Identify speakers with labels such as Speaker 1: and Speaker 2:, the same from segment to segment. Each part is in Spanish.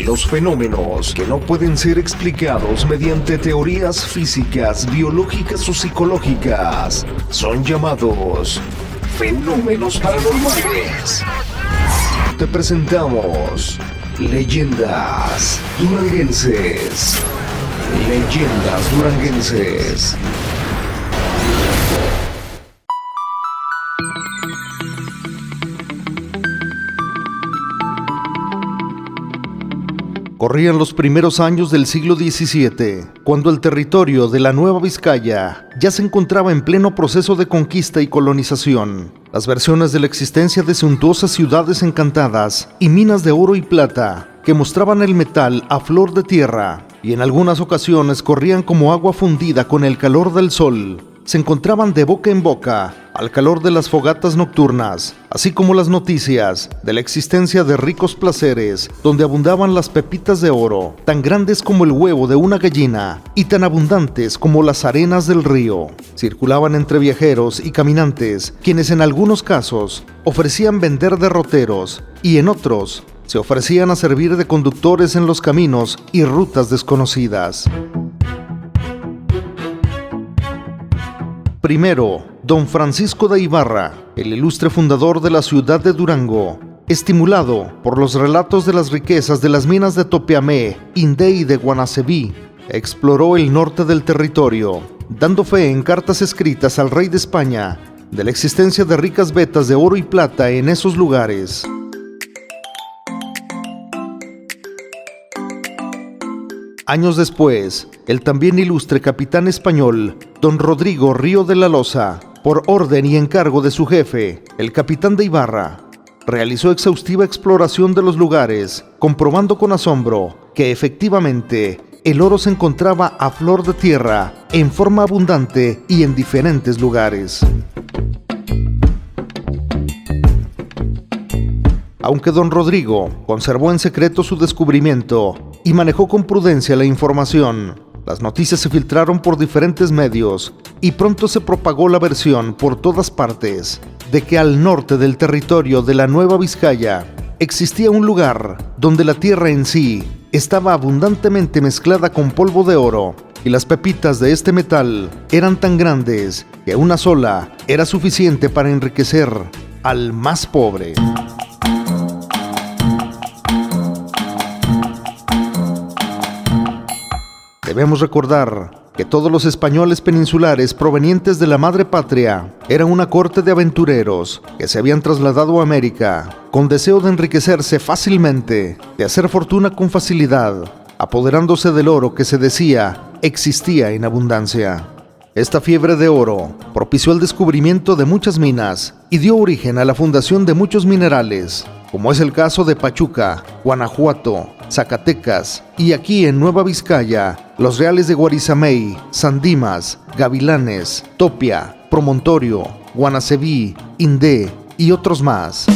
Speaker 1: Los fenómenos que no pueden ser explicados mediante teorías físicas, biológicas o psicológicas son llamados fenómenos paranormales. Te presentamos Leyendas Duranguenses. Leyendas Duranguenses. Corrían los primeros años del siglo XVII, cuando el territorio de la Nueva Vizcaya ya se encontraba en pleno proceso de conquista y colonización. Las versiones de la existencia de suntuosas ciudades encantadas y minas de oro y plata que mostraban el metal a flor de tierra y en algunas ocasiones corrían como agua fundida con el calor del sol, se encontraban de boca en boca al calor de las fogatas nocturnas, así como las noticias de la existencia de ricos placeres donde abundaban las pepitas de oro, tan grandes como el huevo de una gallina y tan abundantes como las arenas del río. Circulaban entre viajeros y caminantes, quienes en algunos casos ofrecían vender derroteros y en otros se ofrecían a servir de conductores en los caminos y rutas desconocidas. Primero, don Francisco de Ibarra, el ilustre fundador de la ciudad de Durango, estimulado por los relatos de las riquezas de las minas de Topiamé, Indé y de Guanacebí, exploró el norte del territorio, dando fe en cartas escritas al rey de España de la existencia de ricas vetas de oro y plata en esos lugares. Años después, el también ilustre capitán español, don Rodrigo Río de la Loza, por orden y encargo de su jefe, el capitán de Ibarra, realizó exhaustiva exploración de los lugares, comprobando con asombro que efectivamente el oro se encontraba a flor de tierra, en forma abundante y en diferentes lugares. Aunque don Rodrigo conservó en secreto su descubrimiento y manejó con prudencia la información, las noticias se filtraron por diferentes medios y pronto se propagó la versión por todas partes de que al norte del territorio de la Nueva Vizcaya existía un lugar donde la tierra en sí estaba abundantemente mezclada con polvo de oro y las pepitas de este metal eran tan grandes que una sola era suficiente para enriquecer al más pobre. Debemos recordar que todos los españoles peninsulares provenientes de la madre patria eran una corte de aventureros que se habían trasladado a América con deseo de enriquecerse fácilmente, de hacer fortuna con facilidad, apoderándose del oro que se decía existía en abundancia. Esta fiebre de oro propició el descubrimiento de muchas minas y dio origen a la fundación de muchos minerales, como es el caso de Pachuca, Guanajuato, Zacatecas y aquí en Nueva Vizcaya, los reales de Guarizamey, San Dimas, Gavilanes, Topia, Promontorio, Guanacebí, Indé y otros más.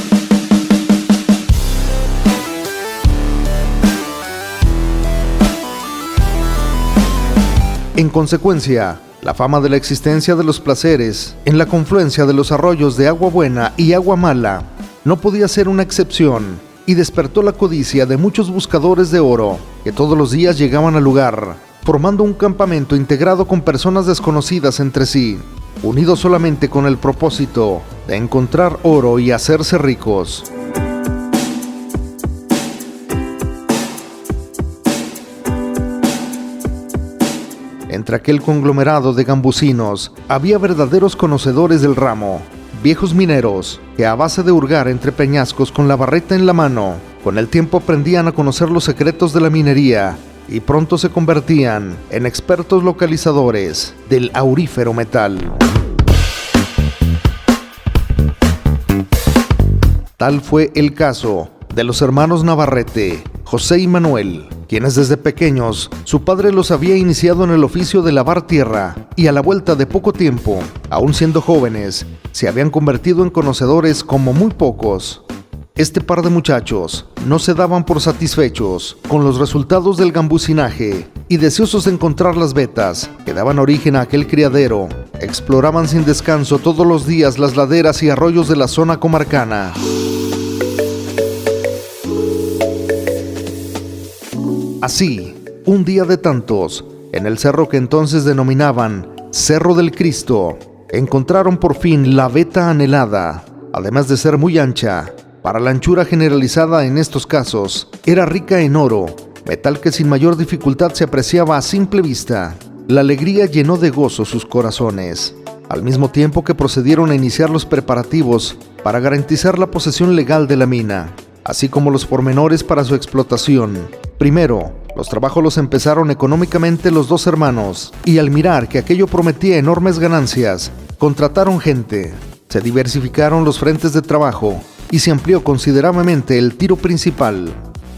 Speaker 1: En consecuencia, la fama de la existencia de los placeres en la confluencia de los arroyos de Agua Buena y Agua Mala no podía ser una excepción y despertó la codicia de muchos buscadores de oro que todos los días llegaban al lugar, formando un campamento integrado con personas desconocidas entre sí, unidos solamente con el propósito de encontrar oro y hacerse ricos. Entre aquel conglomerado de gambusinos había verdaderos conocedores del ramo, viejos mineros que a base de hurgar entre peñascos con la barreta en la mano, con el tiempo aprendían a conocer los secretos de la minería y pronto se convertían en expertos localizadores del aurífero metal. Tal fue el caso de los hermanos Navarrete, José y Manuel, quienes desde pequeños su padre los había iniciado en el oficio de lavar tierra y a la vuelta de poco tiempo, aún siendo jóvenes, se habían convertido en conocedores como muy pocos. Este par de muchachos no se daban por satisfechos con los resultados del gambusinaje y deseosos de encontrar las vetas que daban origen a aquel criadero, exploraban sin descanso todos los días las laderas y arroyos de la zona comarcana. Así, un día de tantos, en el cerro que entonces denominaban Cerro del Cristo, encontraron por fin la veta anhelada. Además de ser muy ancha, para la anchura generalizada en estos casos, era rica en oro, metal que sin mayor dificultad se apreciaba a simple vista. La alegría llenó de gozo sus corazones, al mismo tiempo que procedieron a iniciar los preparativos para garantizar la posesión legal de la mina, así como los pormenores para su explotación. Primero, los trabajos los empezaron económicamente los dos hermanos, y al mirar que aquello prometía enormes ganancias, contrataron gente, se diversificaron los frentes de trabajo y se amplió considerablemente el tiro principal.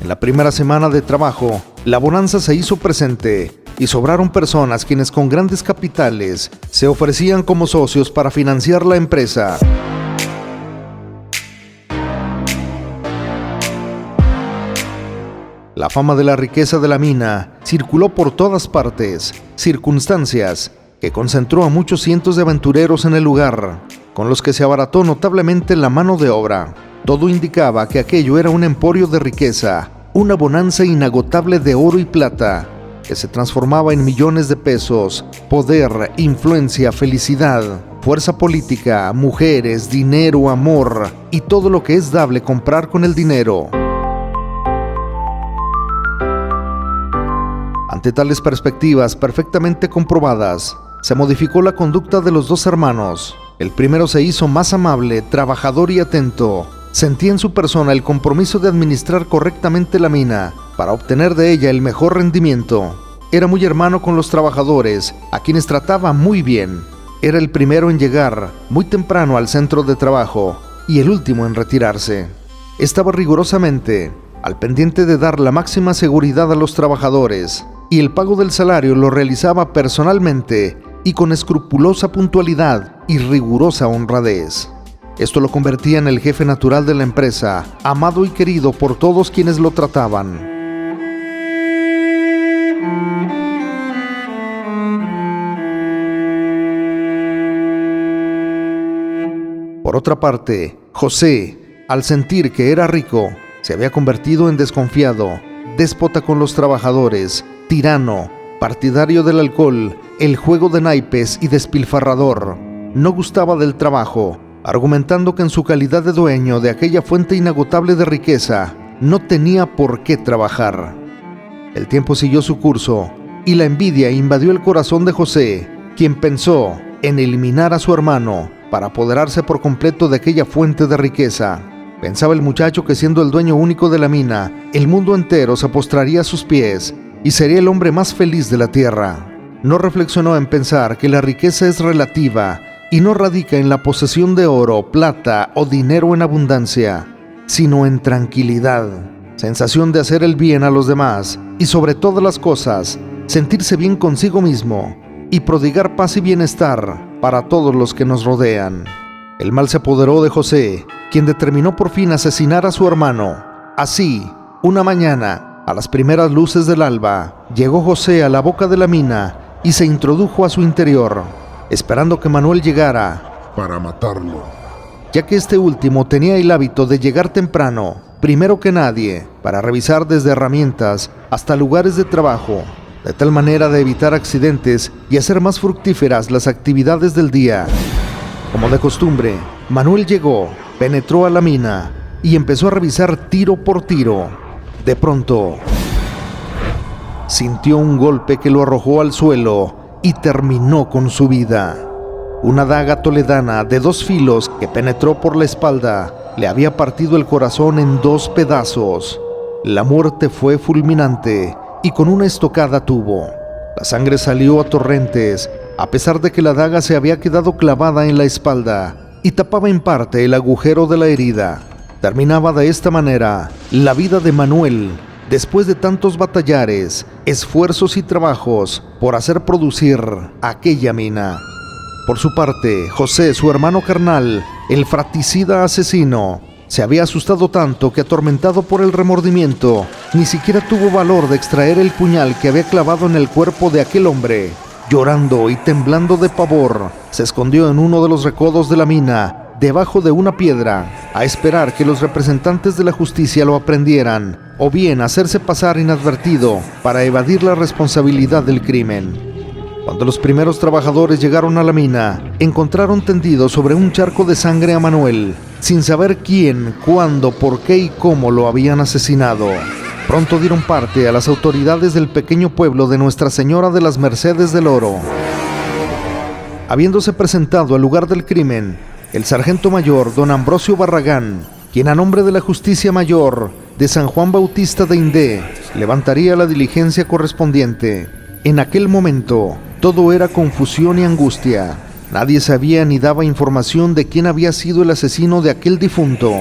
Speaker 1: En la primera semana de trabajo, la bonanza se hizo presente y sobraron personas quienes con grandes capitales se ofrecían como socios para financiar la empresa. La fama de la riqueza de la mina circuló por todas partes, circunstancias que concentró a muchos cientos de aventureros en el lugar, con los que se abarató notablemente la mano de obra. Todo indicaba que aquello era un emporio de riqueza, una bonanza inagotable de oro y plata, que se transformaba en millones de pesos, poder, influencia, felicidad, fuerza política, mujeres, dinero, amor y todo lo que es dable comprar con el dinero. Ante tales perspectivas perfectamente comprobadas, se modificó la conducta de los dos hermanos. El primero se hizo más amable, trabajador y atento. Sentía en su persona el compromiso de administrar correctamente la mina para obtener de ella el mejor rendimiento. Era muy hermano con los trabajadores, a quienes trataba muy bien. Era el primero en llegar muy temprano al centro de trabajo y el último en retirarse. Estaba rigurosamente al pendiente de dar la máxima seguridad a los trabajadores, y el pago del salario lo realizaba personalmente y con escrupulosa puntualidad y rigurosa honradez. Esto lo convertía en el jefe natural de la empresa, amado y querido por todos quienes lo trataban. Por otra parte, José, al sentir que era rico, se había convertido en desconfiado, déspota con los trabajadores, tirano, partidario del alcohol, el juego de naipes y despilfarrador. No gustaba del trabajo, argumentando que en su calidad de dueño de aquella fuente inagotable de riqueza, no tenía por qué trabajar. El tiempo siguió su curso, y la envidia invadió el corazón de José, quien pensó en eliminar a su hermano para apoderarse por completo de aquella fuente de riqueza. Pensaba el muchacho que siendo el dueño único de la mina, el mundo entero se postraría a sus pies y sería el hombre más feliz de la tierra. No reflexionó en pensar que la riqueza es relativa y no radica en la posesión de oro, plata o dinero en abundancia, sino en tranquilidad, sensación de hacer el bien a los demás y sobre todas las cosas, sentirse bien consigo mismo y prodigar paz y bienestar para todos los que nos rodean. El mal se apoderó de José, quien determinó por fin asesinar a su hermano. Así, una mañana, a las primeras luces del alba, llegó José a la boca de la mina y se introdujo a su interior, esperando que Manuel llegara
Speaker 2: para matarlo,
Speaker 1: ya que este último tenía el hábito de llegar temprano, primero que nadie, para revisar desde herramientas hasta lugares de trabajo, de tal manera de evitar accidentes y hacer más fructíferas las actividades del día. Como de costumbre, Manuel llegó, penetró a la mina y empezó a revisar tiro por tiro. De pronto, sintió un golpe que lo arrojó al suelo y terminó con su vida. Una daga toledana de 2 filos que penetró por la espalda le había partido el corazón en 2 pedazos. La muerte fue fulminante y con una estocada tuvo. La sangre salió a torrentes, a pesar de que la daga se había quedado clavada en la espalda y tapaba en parte el agujero de la herida. Terminaba de esta manera la vida de Manuel, después de tantos batallares, esfuerzos y trabajos por hacer producir aquella mina. Por su parte, José, su hermano carnal, el fratricida asesino, se había asustado tanto que, atormentado por el remordimiento, ni siquiera tuvo valor de extraer el puñal que había clavado en el cuerpo de aquel hombre. Llorando y temblando de pavor, se escondió en uno de los recodos de la mina, debajo de una piedra, a esperar que los representantes de la justicia lo aprendieran o bien hacerse pasar inadvertido para evadir la responsabilidad del crimen. Cuando los primeros trabajadores llegaron a la mina, encontraron tendido sobre un charco de sangre a Manuel, sin saber quién, cuándo, por qué y cómo lo habían asesinado. Pronto dieron parte a las autoridades del pequeño pueblo de Nuestra Señora de las Mercedes del Oro. Habiéndose presentado al lugar del crimen, el sargento mayor don Ambrosio Barragán, quien a nombre de la Justicia Mayor de San Juan Bautista de Indé levantaría la diligencia correspondiente. En aquel momento, todo era confusión y angustia. Nadie sabía ni daba información de quién había sido el asesino de aquel difunto.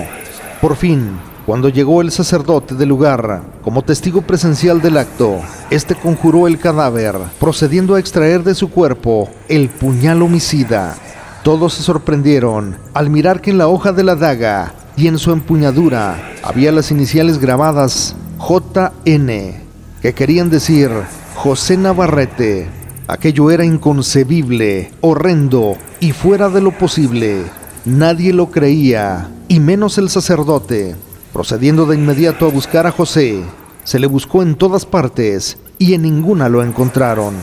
Speaker 1: Por fin, cuando llegó el sacerdote del lugar, como testigo presencial del acto, este conjuró el cadáver, procediendo a extraer de su cuerpo el puñal homicida. Todos se sorprendieron al mirar que en la hoja de la daga y en su empuñadura había las iniciales grabadas JN, que querían decir José Navarrete. Aquello era inconcebible, horrendo y fuera de lo posible. Nadie lo creía, y menos el sacerdote. Procediendo de inmediato a buscar a José, se le buscó en todas partes y en ninguna lo encontraron.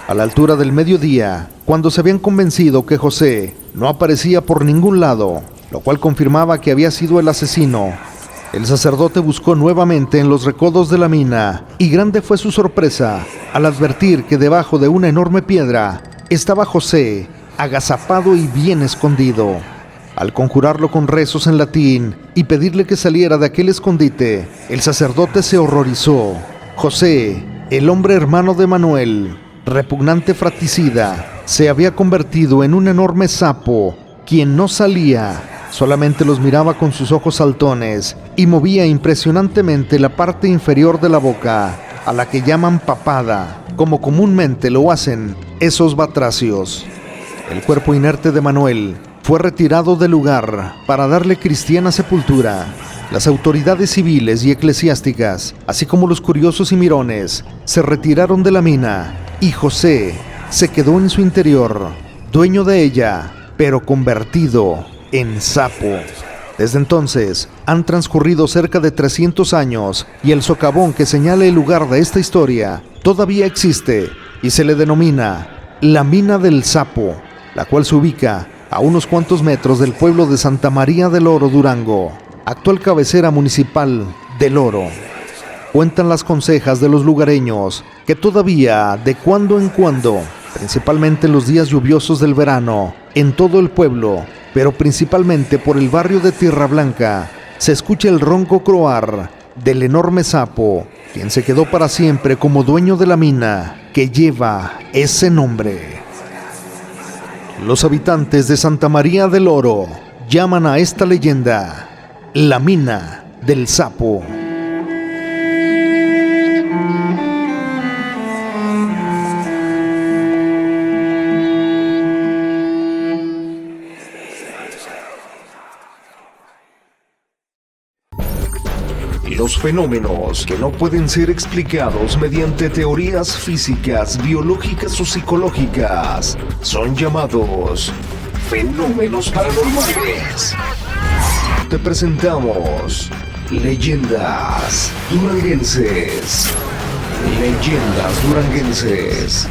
Speaker 1: A la altura del mediodía, cuando se habían convencido que José no aparecía por ningún lado, lo cual confirmaba que había sido el asesino, el sacerdote buscó nuevamente en los recodos de la mina, y grande fue su sorpresa al advertir que debajo de una enorme piedra estaba José, agazapado y bien escondido. Al conjurarlo con rezos en latín y pedirle que saliera de aquel escondite, el sacerdote se horrorizó. José, el hombre hermano de Manuel, repugnante fratricida, se había convertido en un enorme sapo, quien no salía, solamente los miraba con sus ojos saltones y movía impresionantemente la parte inferior de la boca, a la que llaman papada, como comúnmente lo hacen esos batracios. El cuerpo inerte de Manuel fue retirado del lugar para darle cristiana sepultura. Las autoridades civiles y eclesiásticas, así como los curiosos y mirones, se retiraron de la mina y José se quedó en su interior, dueño de ella, pero convertido en sapo. Desde entonces han transcurrido cerca de 300 años y el socavón que señala el lugar de esta historia todavía existe y se le denomina la Mina del Sapo, la cual se ubica a unos cuantos metros del pueblo de Santa María del Oro, Durango, actual cabecera municipal del Oro. Cuentan las consejas de los lugareños que todavía, de cuando en cuando, principalmente en los días lluviosos del verano, en todo el pueblo, pero principalmente por el barrio de Tierra Blanca, se escucha el ronco croar del enorme sapo, quien se quedó para siempre como dueño de la mina que lleva ese nombre. Los habitantes de Santa María del Oro llaman a esta leyenda la Mina del Sapo. Los fenómenos que no pueden ser explicados mediante teorías físicas, biológicas o psicológicas son llamados fenómenos paranormales. Te presentamos Leyendas Duranguenses. Leyendas Duranguenses.